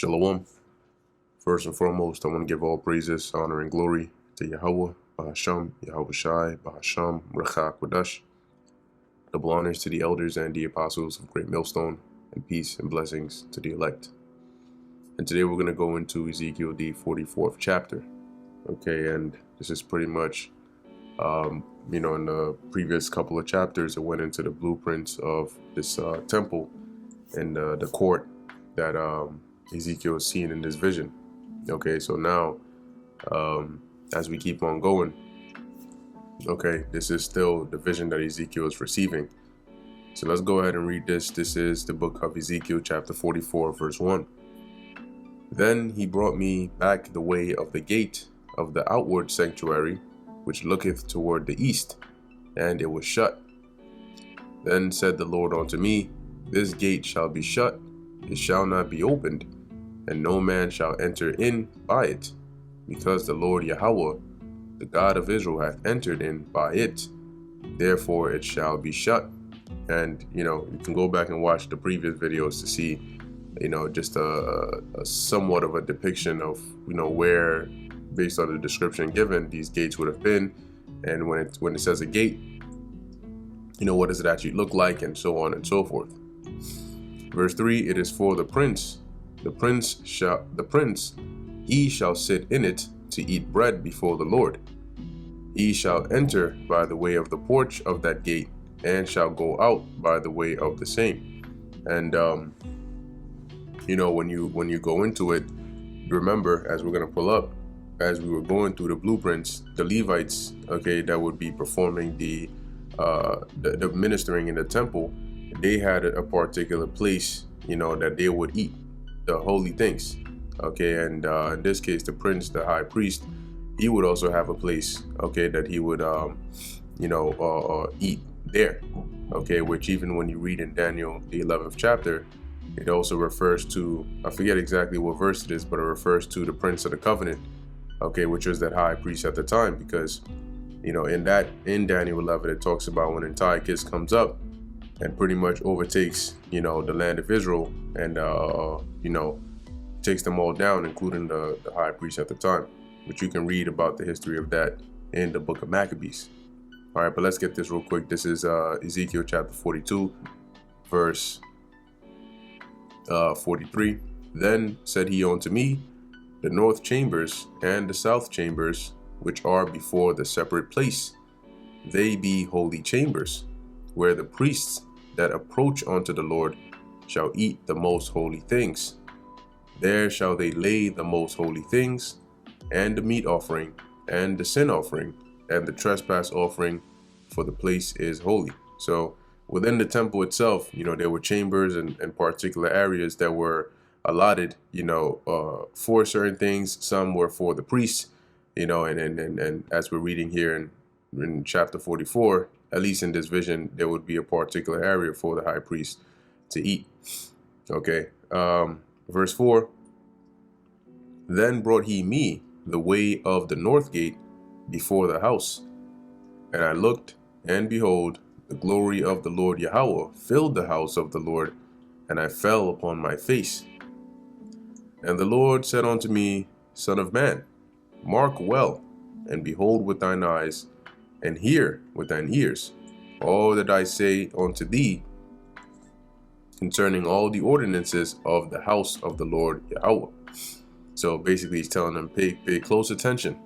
Shalom. First and foremost, I want to give all praises, honor, and glory to Yahweh, Bahasham, Yahweh Shai, Bahasham, Rechak Wadash. Double honors to the elders and the apostles of Great Millstone, and peace and blessings to the elect. And today we're going to go into Ezekiel, the 44th chapter. Okay, and this is pretty much, in the previous couple of chapters, it went into the blueprints of this temple and the court that Ezekiel is seeing in this vision. Okay, so now, as we keep on going, okay, this is still the vision that Ezekiel is receiving. So let's go ahead and read this. This is the book of Ezekiel, chapter 44, verse 1. Then he brought me back the way of the gate of the outward sanctuary, which looketh toward the east, and it was shut. Then said the Lord unto me, This gate shall be shut, it shall not be opened, and no man shall enter in by it, because the Lord Yahweh, the God of Israel, hath entered in by it. Therefore it shall be shut. And you can go back and watch the previous videos to see just a somewhat of a depiction of where, based on the description given, these gates would have been, and when it says a gate, what does it actually look like, and so on and so forth. Verse 3, it is for the prince. The prince, he shall sit in it to eat bread before the Lord. He shall enter by the way of the porch of that gate, and shall go out by the way of the same. And when you go into it, remember, as we're going to pull up, as we were going through the blueprints, the Levites, okay, that would be performing the ministering in the temple, they had a particular place, that they would eat the holy things. Okay, and in this case, the prince, the high priest, he would also have a place, okay, that he would, eat there. Okay, which even when you read in Daniel, the 11th chapter, it also refers to, I forget exactly what verse it is, but it refers to the prince of the covenant, okay, which was that high priest at the time, because, in Daniel 11, it talks about when Antiochus comes up and pretty much overtakes, the land of Israel, and, takes them all down, including the high priest at the time, which you can read about the history of that in the book of Maccabees. All right, but let's get this real quick. This is Ezekiel chapter 42, verse 43. Then said he unto me, The north chambers and the south chambers, which are before the separate place, they be holy chambers, where the priests that approach unto the Lord shall eat the most holy things. There shall they lay the most holy things, and the meat offering, and the sin offering, and the trespass offering, for the place is holy. So within the temple itself, there were chambers and particular areas that were allotted, for certain things. Some were for the priests, and as we're reading here in chapter 44, at least in this vision, there would be a particular area for the high priest to eat. Okay. Verse 4, Then brought he me the way of the north gate before the house. And I looked, and behold, the glory of the Lord Yahweh filled the house of the Lord, and I fell upon my face. And the Lord said unto me, Son of man, mark well, and behold with thine eyes, and hear with thine ears all that I say unto thee concerning all the ordinances of the house of the Lord Yahweh. So basically he's telling them, pay close attention,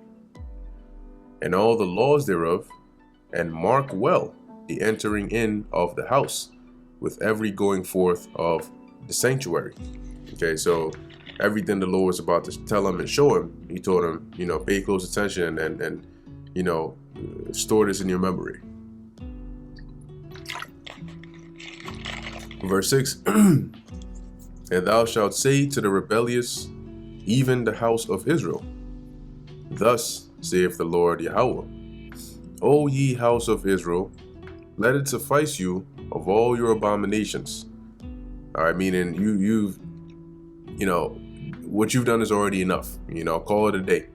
and all the laws thereof, and mark well the entering in of the house, with every going forth of the sanctuary. Okay, so everything the Lord was about to tell him and show him, he told him, pay close attention and store this in your memory. Verse 6, And thou shalt say to the rebellious, even the house of Israel, Thus saith the Lord Yahweh, O ye house of Israel, let it suffice you of all your abominations. All right, meaning you've what you've done is already enough. Call it a day,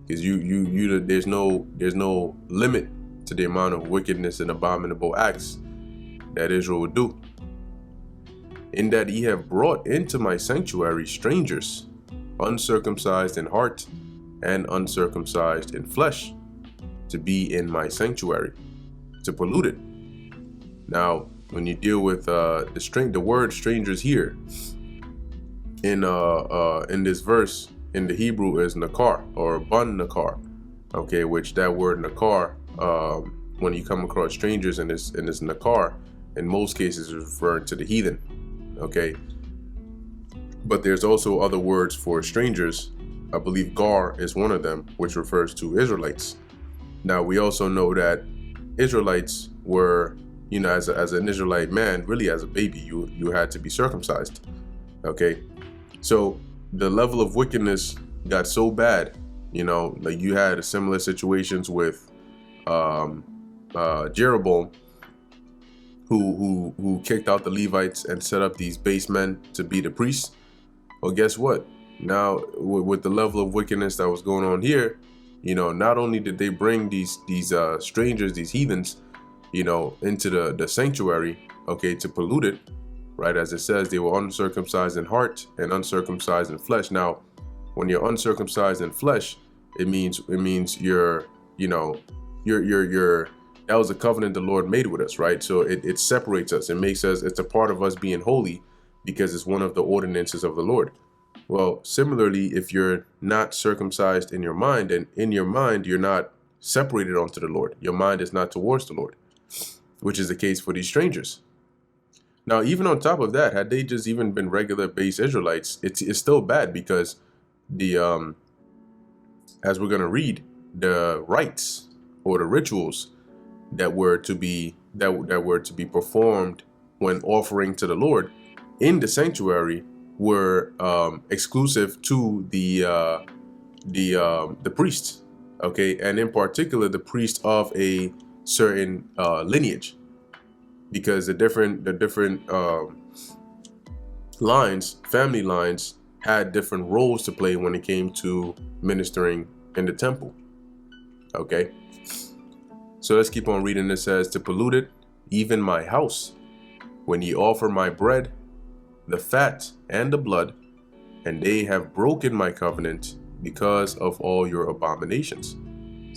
because there's no limit to the amount of wickedness and abominable acts that Israel would do. in that ye have brought into my sanctuary strangers, uncircumcised in heart and uncircumcised in flesh, to be in my sanctuary, to pollute it. Now, when you deal with the word strangers here in this verse in the Hebrew is nakar, or bun nakar, okay, which that word nakar, when you come across strangers in this nakar, in most cases is referring to the heathen, okay. But there's also other words for strangers. I believe gar is one of them, which refers to Israelites. Now, we also know that Israelites were, you know, as an Israelite man, really as a baby, you had to be circumcised, okay. So the level of wickedness got so bad, you know, like you had similar situations with Jeroboam, who kicked out the Levites and set up these base men to be the priests. Well, guess what? Now, with the level of wickedness that was going on here, you know, not only did they bring these strangers, these heathens, you know, into the sanctuary, okay, to pollute it, right? As it says, they were uncircumcised in heart and uncircumcised in flesh. Now, when you're uncircumcised in flesh, it means you're, you know, you're that was a covenant the Lord made with us, right? So it separates us. It makes us, it's a part of us being holy because it's one of the ordinances of the Lord. Well, similarly, if you're not circumcised in your mind, and in your mind, you're not separated unto the Lord, your mind is not towards the Lord, which is the case for these strangers. Now, even on top of that, had they just even been regular base Israelites, it's still bad, because the as we're going to read, the rites or the rituals that were to be performed when offering to the Lord in the sanctuary were exclusive to the priests, okay, and in particular the priest of a certain lineage, because the different lines, family lines, had different roles to play when it came to ministering in the temple. Okay, so let's keep on reading. It says, to pollute it, even my house, when ye offer my bread, the fat and the blood, and they have broken my covenant because of all your abominations.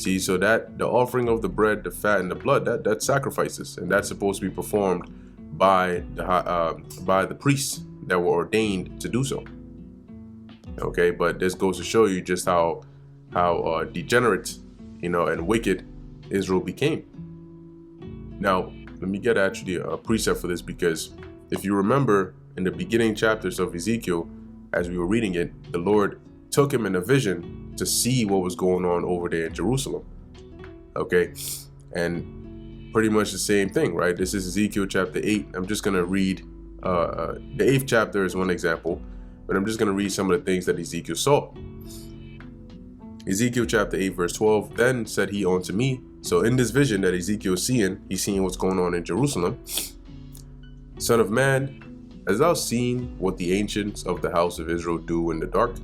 See, so that the offering of the bread, the fat, and the blood, that sacrifices, and that's supposed to be performed by the priests that were ordained to do so. Okay, but this goes to show you just how degenerate, you know, and wicked Israel became. Now, let me get actually a precept for this, because if you remember in the beginning chapters of Ezekiel, as we were reading it, the Lord took him in a vision to see what was going on over there in Jerusalem. Okay, and pretty much the same thing, right? This is Ezekiel chapter 8. I'm just going to read the 8th chapter is one example, but I'm just going to read some of the things that Ezekiel saw. Ezekiel chapter 8 verse 12, then said he unto me, so in this vision that Ezekiel is seeing, he's seeing what's going on in Jerusalem. Son of man, hast thou seen what the ancients of the house of Israel do in the dark?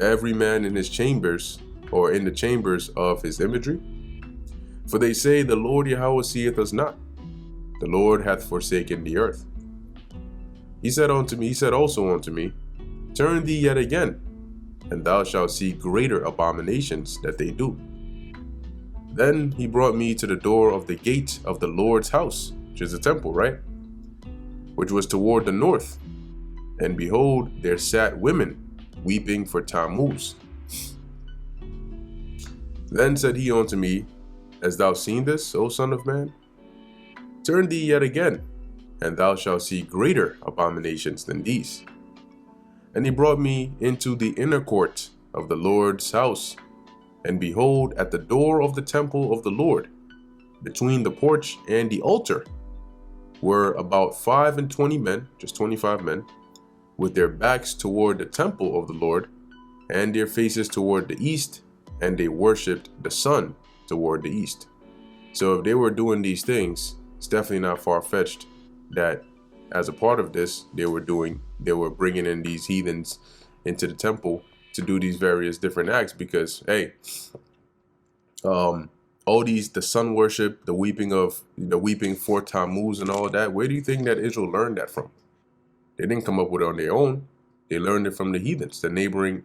Every man in his chambers, or in the chambers of his imagery? For they say, the Lord Yahweh seeth us not. The Lord hath forsaken the earth. He said also unto me, turn thee yet again, and thou shalt see greater abominations that they do. Then he brought me to the door of the gate of the Lord's house, which is the temple, right? Which was toward the north. And behold, there sat women, weeping for Tammuz. Then said he unto me, hast thou seen this, O son of man? Turn thee yet again, and thou shalt see greater abominations than these. And he brought me into the inner court of the Lord's house, and behold, at the door of the temple of the Lord, between the porch and the altar, were about 25 men, just 25 men, with their backs toward the temple of the Lord, and their faces toward the east, and they worshipped the sun toward the east. So if they were doing these things, it's definitely not far-fetched that as a part of this, they were bringing in these heathens into the temple to do these various different acts, because, hey, all these, the sun worship, the weeping for Tammuz and all that, where do you think that Israel learned that from? They didn't come up with it on their own. They learned it from the heathens, the neighboring,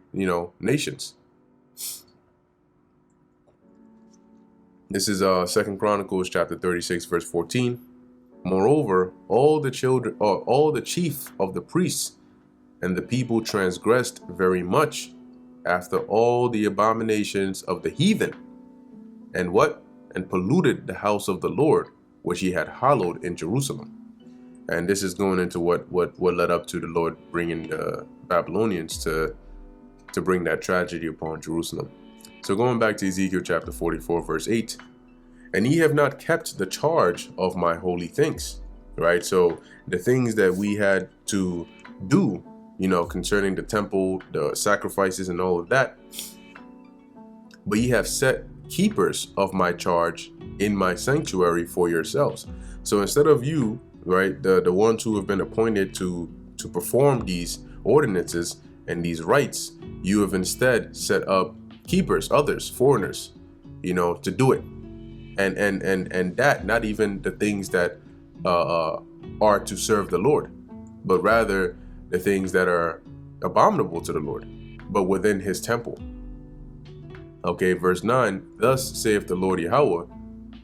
nations. This is 2 Chronicles chapter 36, verse 14. Moreover, all the chief of the priests and the people transgressed very much after all the abominations of the heathen, and polluted the house of the Lord, which he had hallowed in Jerusalem. And this is going into what led up to the Lord bringing the Babylonians to bring that tragedy upon Jerusalem. So going back to Ezekiel chapter 44, verse 8, and ye have not kept the charge of my holy things, right? So the things that we had to do, concerning the temple, the sacrifices and all of that, but ye have set keepers of my charge in my sanctuary for yourselves. So instead of you, right, the ones who have been appointed to perform these ordinances and these rites, you have instead set up keepers, others, foreigners, to do it. And that not even the things that are to serve the Lord, but rather the things that are abominable to the Lord, but within his temple. Okay, verse 9, thus saith the Lord Yahweh,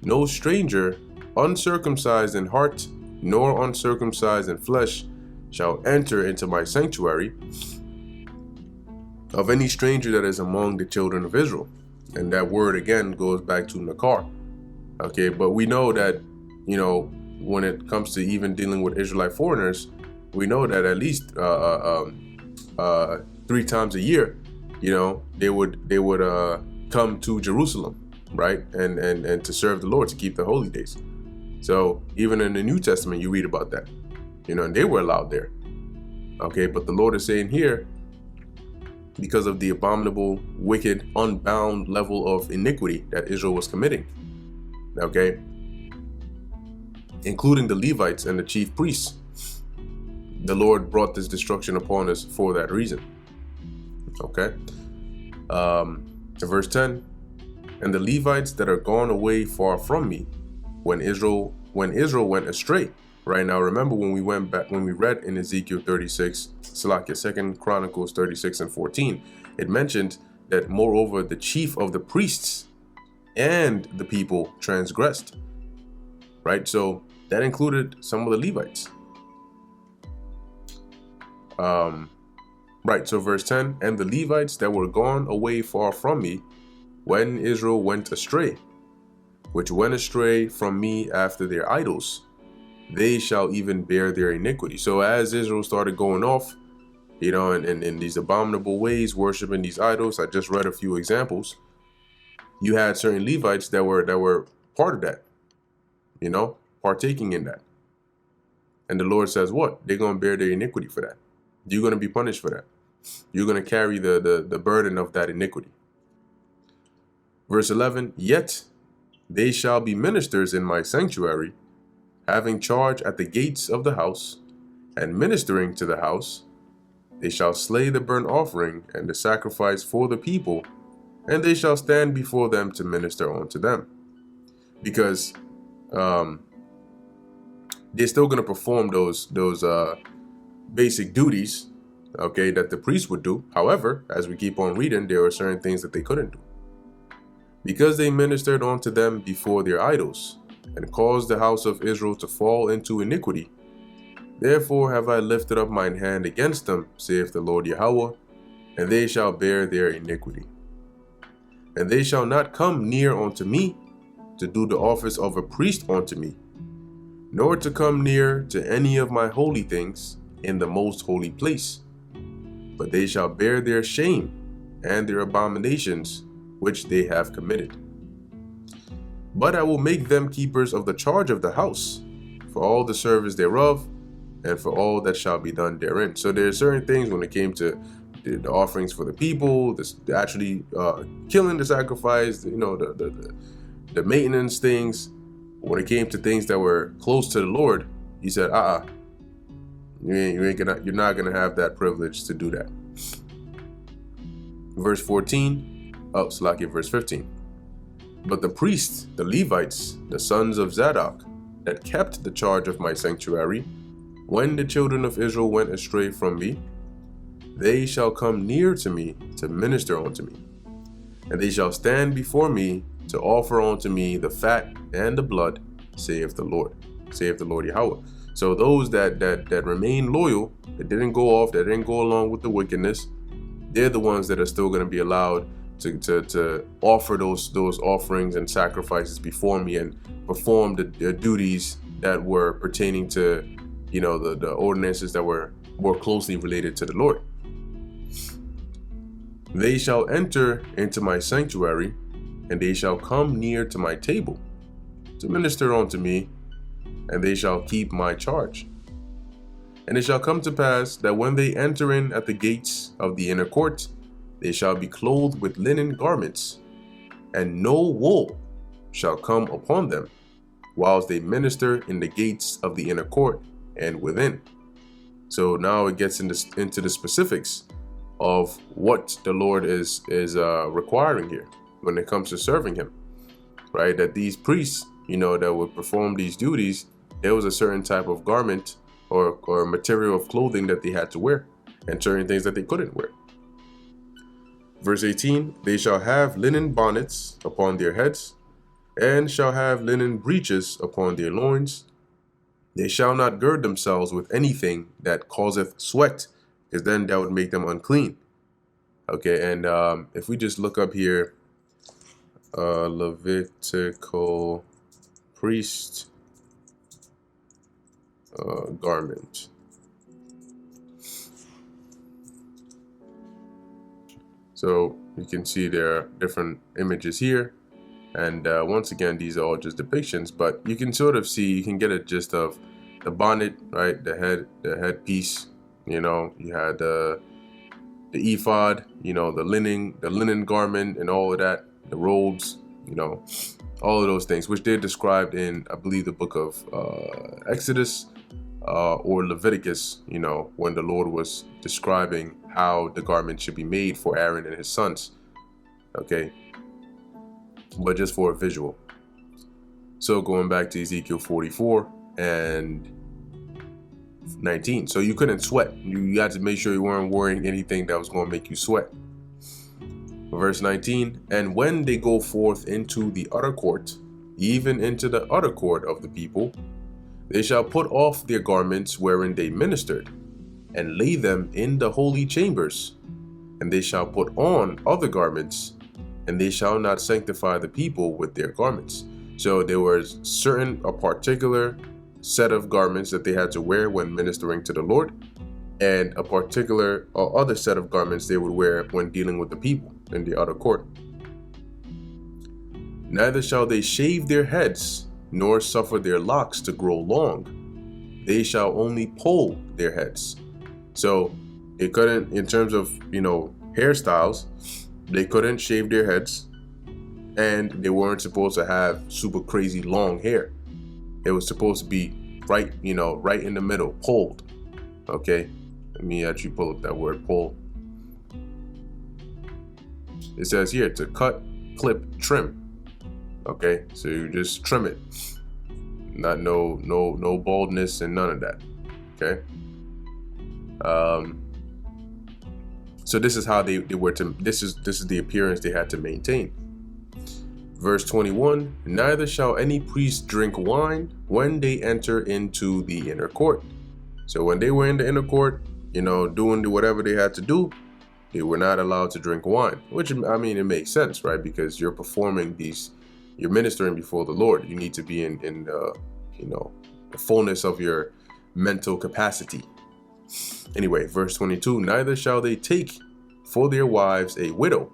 no stranger, uncircumcised in heart, nor uncircumcised in flesh, shall enter into my sanctuary, of any stranger that is among the children of Israel. And that word again goes back to Nakar. Okay, but we know that, when it comes to even dealing with Israelite foreigners, we know that at least 3 times a year, they would come to Jerusalem, right, and to serve the Lord, to keep the holy days. So even in the New Testament, you read about that, and they were allowed there. Okay, but the Lord is saying here, because of the abominable, wicked, unbound level of iniquity that Israel was committing, okay, including the Levites and the chief priests, the Lord brought this destruction upon us for that reason. Okay. To verse 10, and the Levites that are gone away far from me, when Israel went astray. Right now, remember when we read in Ezekiel 36, 2 Chronicles 36 and 14, it mentioned that moreover the chief of the priests and the people transgressed. Right, so that included some of the Levites. Right, so verse 10, and the Levites that were gone away far from me, when Israel went astray, which went astray from me after their idols, they shall even bear their iniquity. So as Israel started going off, in these abominable ways, worshiping these idols, I just read a few examples. You had certain Levites that were part of that, partaking in that. And the Lord says what? They're going to bear their iniquity for that. You're going to be punished for that. You're going to carry the burden of that iniquity. Verse 11, yet they shall be ministers in my sanctuary, having charge at the gates of the house, and ministering to the house. They shall slay the burnt offering and the sacrifice for the people, and they shall stand before them to minister unto them. Because they're still going to perform those basic duties, okay, that the priest would do. However, as we keep on reading, there are certain things that they couldn't do. Because they ministered unto them before their idols, and caused the house of Israel to fall into iniquity. Therefore have I lifted up mine hand against them, saith the Lord Yahweh, and they shall bear their iniquity. And they shall not come near unto me, to do the office of a priest unto me, nor to come near to any of my holy things in the most holy place. But they shall bear their shame and their abominations which they have committed. But I will make them keepers of the charge of the house, for all the service thereof, and for all that shall be done therein. So there are certain things when it came to the offerings for the people, actually killing the sacrifice, the maintenance things. When it came to things that were close to the Lord, he said, you're not gonna have that privilege to do that. Verse 14, verse 15. But the priests, the Levites, the sons of Zadok, that kept the charge of my sanctuary, When the children of Israel went astray from me, they shall come near to me to minister unto me. And they shall stand before me to offer unto me the fat and the blood, saith the Lord Yahweh. So those that remain loyal, that didn't go off, that didn't go along with the wickedness, they're the ones that are still going to be allowed to offer those offerings and sacrifices before me and perform the duties that were pertaining to, the ordinances that were more closely related to the Lord. They shall enter into my sanctuary, and they shall come near to my table to minister unto me, and they shall keep my charge. And it shall come to pass that when they enter in at the gates of the inner court, they shall be clothed with linen garments, and no wool shall come upon them, whilst they minister in the gates of the inner court and within. So now it gets into the specifics of what the Lord is requiring here when it comes to serving him, right? That these priests, that would perform these duties, there was a certain type of garment or material of clothing that they had to wear, and certain things that they couldn't wear. Verse 18, they shall have linen bonnets upon their heads, and shall have linen breeches upon their loins. They shall not gird themselves with anything that causeth sweat, because then that would make them unclean. Okay, and if we just look up here, Levitical priest garment. So you can see there are different images here, and once again, these are all just depictions, but you can sort of see, you can get a gist of the bonnet, right? The headpiece. You had the ephod, the linen garment, and all of that, the robes, all of those things, which they're described in, I believe, the book of Exodus or Leviticus, when the Lord was describing how the garment should be made for Aaron and his sons. Okay, but just for a visual. So going back to Ezekiel 44 and 19. So you couldn't sweat. You had to make sure you weren't wearing anything that was going to make you sweat. Verse 19, and when they go forth into the utter court, even into the utter court of the people, they shall put off their garments wherein they ministered, and lay them in the holy chambers. And they shall put on other garments, and they shall not sanctify the people with their garments. So there was a particular set of garments that they had to wear when ministering to the Lord, and a particular other set of garments they would wear when dealing with the people in the outer court. Neither shall they shave their heads, nor suffer their locks to grow long. They shall only poll their heads. So they couldn't, in terms of, hairstyles, they couldn't shave their heads, and they weren't supposed to have super crazy long hair. It was supposed to be right in the middle, polled. Okay, let me actually pull up that word, poll. It says here to cut, clip, trim. Okay, so you just trim it, not no baldness and none of that. Okay, so this is how they were to. This is the appearance they had to maintain. Verse 21, neither shall any priest drink wine when they enter into the inner court. So when they were in the inner court, doing whatever they had to do, they were not allowed to drink wine, which, it makes sense, right? Because you're you're ministering before the Lord. You need to be in the fullness of your mental capacity. Anyway, verse 22, neither shall they take for their wives a widow,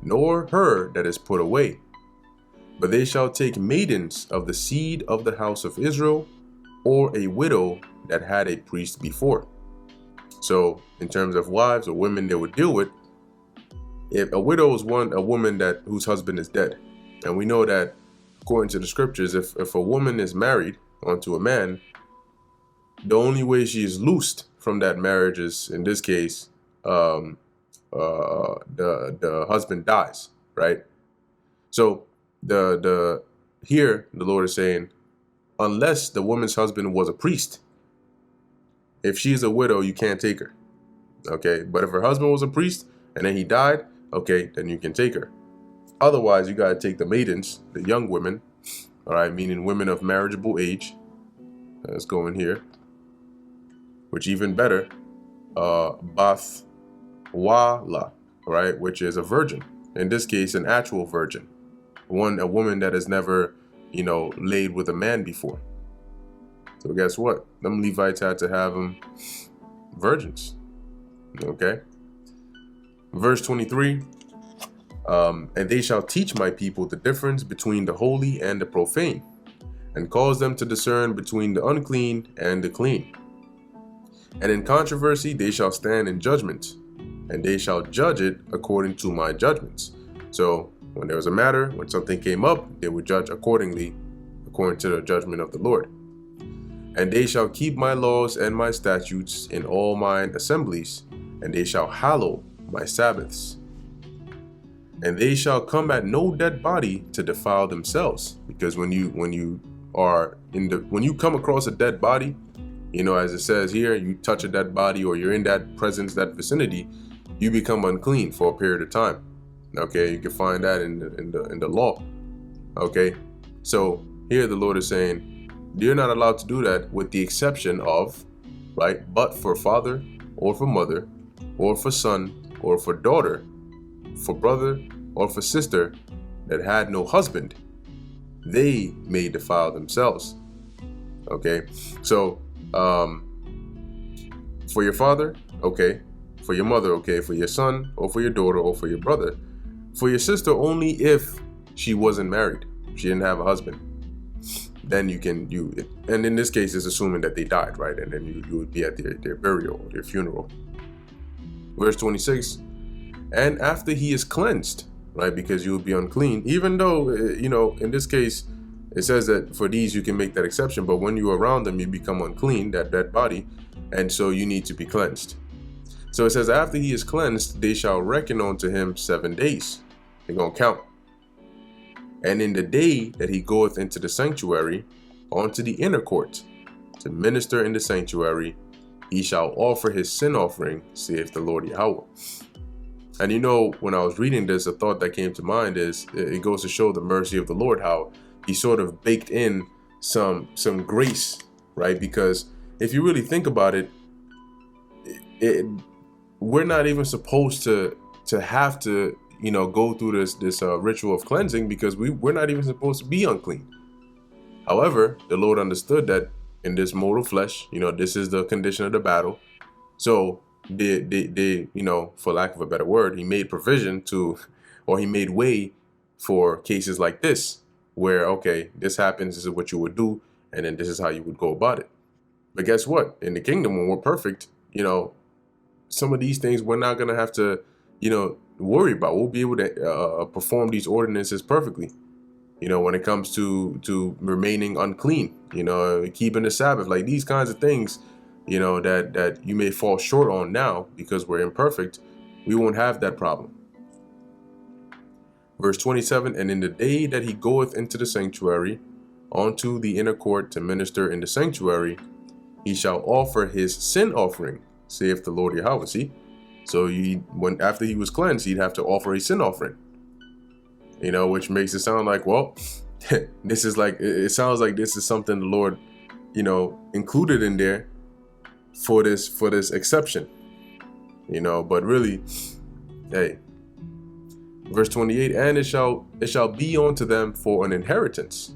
nor her that is put away, but they shall take maidens of the seed of the house of Israel, or a widow that had a priest before. So in terms of wives or women they would deal with, if a widow is a woman whose husband is dead. And we know that according to the scriptures, if a woman is married onto a man, the only way she is loosed from that marriage is, in this case, the husband dies, right? So here the Lord is saying, unless the woman's husband was a priest, If she's a widow, you can't take her. Okay, but if her husband was a priest and then he died, okay, then you can take her. Otherwise, you gotta take the maidens, the young women, all right, meaning women of marriageable age. Let's go in here, which even better, bath wala, right, which is a virgin. In this case, an actual virgin, a woman that has never, laid with a man before. So guess what? Them Levites had to have them virgins. Okay. Verse 23. And they shall teach my people the difference between the holy and the profane, and cause them to discern between the unclean and the clean. And in controversy they shall stand in judgment, and they shall judge it according to my judgments. So when there was a matter, when something came up, they would judge accordingly, according to the judgment of the Lord. And they shall keep my laws and my statutes in all mine assemblies, and they shall hallow my Sabbaths. And they shall come at no dead body to defile themselves, because when you come across a dead body, as it says here, you touch a dead body or you're in that presence, that vicinity, you become unclean for a period of time. Okay, you can find that in the law. Okay, so here the Lord is saying you're not allowed to do that, with the exception of, right, but for father or for mother or for son or for daughter, for brother or for sister that had no husband, they may defile themselves. Okay, so for your father, okay, for your mother, okay, for your son or for your daughter or for your brother, for your sister only if she wasn't married, she didn't have a husband, then and in this case it's assuming that they died, right, and then you would be at their burial or their funeral. Verse 26, and after he is cleansed, right, because you will be unclean, even though, in this case, it says that for these you can make that exception, but when you're around them, you become unclean, that dead body, and so you need to be cleansed. So it says, after he is cleansed, they shall reckon unto him 7 days. They're going to count. And in the day that he goeth into the sanctuary, onto the inner court, to minister in the sanctuary, he shall offer his sin offering, saith the Lord Yahweh. And when I was reading this, a thought that came to mind is, it goes to show the mercy of the Lord, how he sort of baked in some grace, right? Because if you really think about it, we're not even supposed to have to, go through this ritual of cleansing, because we're not even supposed to be unclean. However, the Lord understood that in this mortal flesh, this is the condition of the battle. So they for lack of a better word, he made provision he made way for cases like this, where, okay, this happens, this is what you would do, and then this is how you would go about it. But guess what? In the kingdom, when we're perfect, some of these things we're not going to have to, worry about. We'll be able to perform these ordinances perfectly, when it comes to remaining unclean, keeping the Sabbath, like these kinds of things, that you may fall short on now because we're imperfect. We won't have that problem. Verse 27, and in the day that he goeth into the sanctuary, onto the inner court to minister in the sanctuary, he shall offer his sin offering, saith the Lord Yahweh. See? So after he was cleansed, he'd have to offer a sin offering, which makes it sound like, well, this is like, it sounds like this is something the Lord, included in there for this exception, but really, hey, verse 28, and it shall be unto them for an inheritance.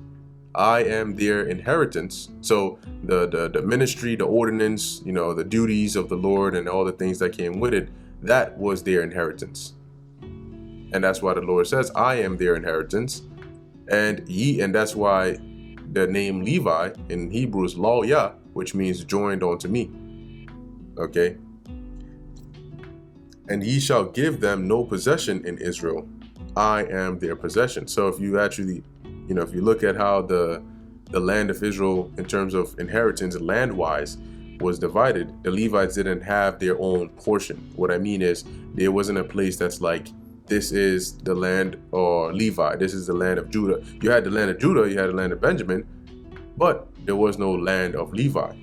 I am their inheritance. So the ministry, the ordinance, the duties of the Lord and all the things that came with it, that was their inheritance. And that's why the Lord says, I am their inheritance. And that's why the name Levi in Hebrew is Lo Yah, which means joined unto me. Okay. And ye shall give them no possession in Israel. I am their possession. So if you actually, if you look at how the land of Israel in terms of inheritance land-wise was divided, the Levites didn't have their own portion. What I mean is, there wasn't a place that's like, this is the land or Levi, this is the land of Judah. You had the land of Judah, you had the land of Benjamin, but there was no land of Levi.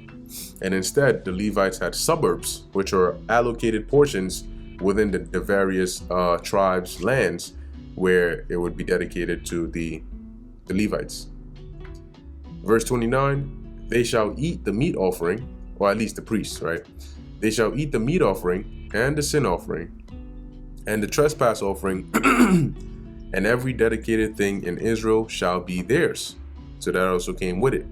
And instead, the Levites had suburbs, which are allocated portions within the various tribes' lands where it would be dedicated to the Levites. Verse 29, they shall eat the meat offering, or at least the priests, right? They shall eat the meat offering and the sin offering and the trespass offering, and every dedicated thing in Israel shall be theirs. So that also came with it.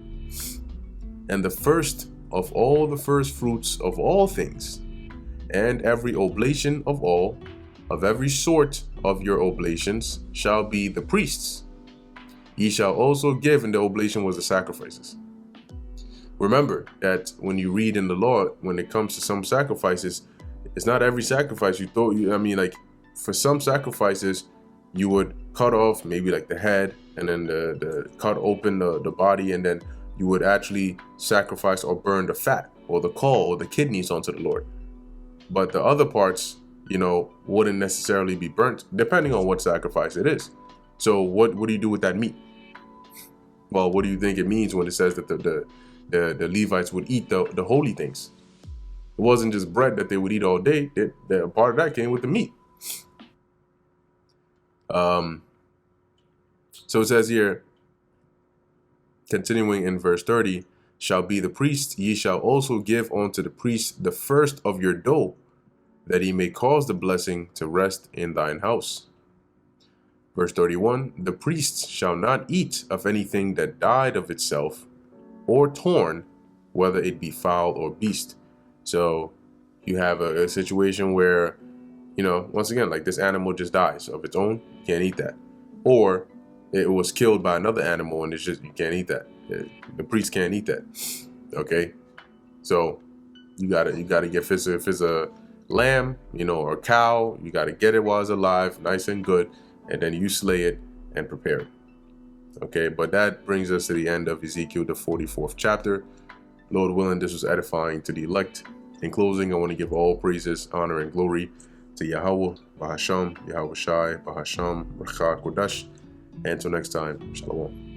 And the first of all the first fruits of all things, and every oblation of all, of every sort of your oblations, shall be the priests. Ye shall also give, and the oblation was the sacrifices. Remember that when you read in the law, when it comes to some sacrifices, it's not every sacrifice you throw. Like for some sacrifices, you would cut off maybe like the head, and then the cut open the body, and then you would actually sacrifice or burn the fat or the caul or the kidneys onto the Lord. But the other parts, wouldn't necessarily be burnt, depending on what sacrifice it is. So what do you do with that meat? Well, what do you think it means when it says that the Levites would eat the holy things? It wasn't just bread that they would eat all day. Part of that came with the meat. So it says here, continuing in verse 30, shall be the priest. Ye shall also give unto the priest the first of your dough, that he may cause the blessing to rest in thine house. Verse 31, the priests shall not eat of anything that died of itself, or torn, whether it be fowl or beast. So you have a situation where, once again, like this animal just dies of its own, you can't eat that. Or it was killed by another animal and you can't eat that. The priest can't eat that. Okay? So you gotta get, if it's a lamb, or a cow, you gotta get it while it's alive, nice and good, and then you slay it and prepare it. Okay, but that brings us to the end of Ezekiel, the 44th chapter. Lord willing, this was edifying to the elect. In closing, I want to give all praises, honor, and glory to Yahweh, Bahasham, Yahweh Shai, Bahasham, Rachak Kodash. And until next time, Shalom.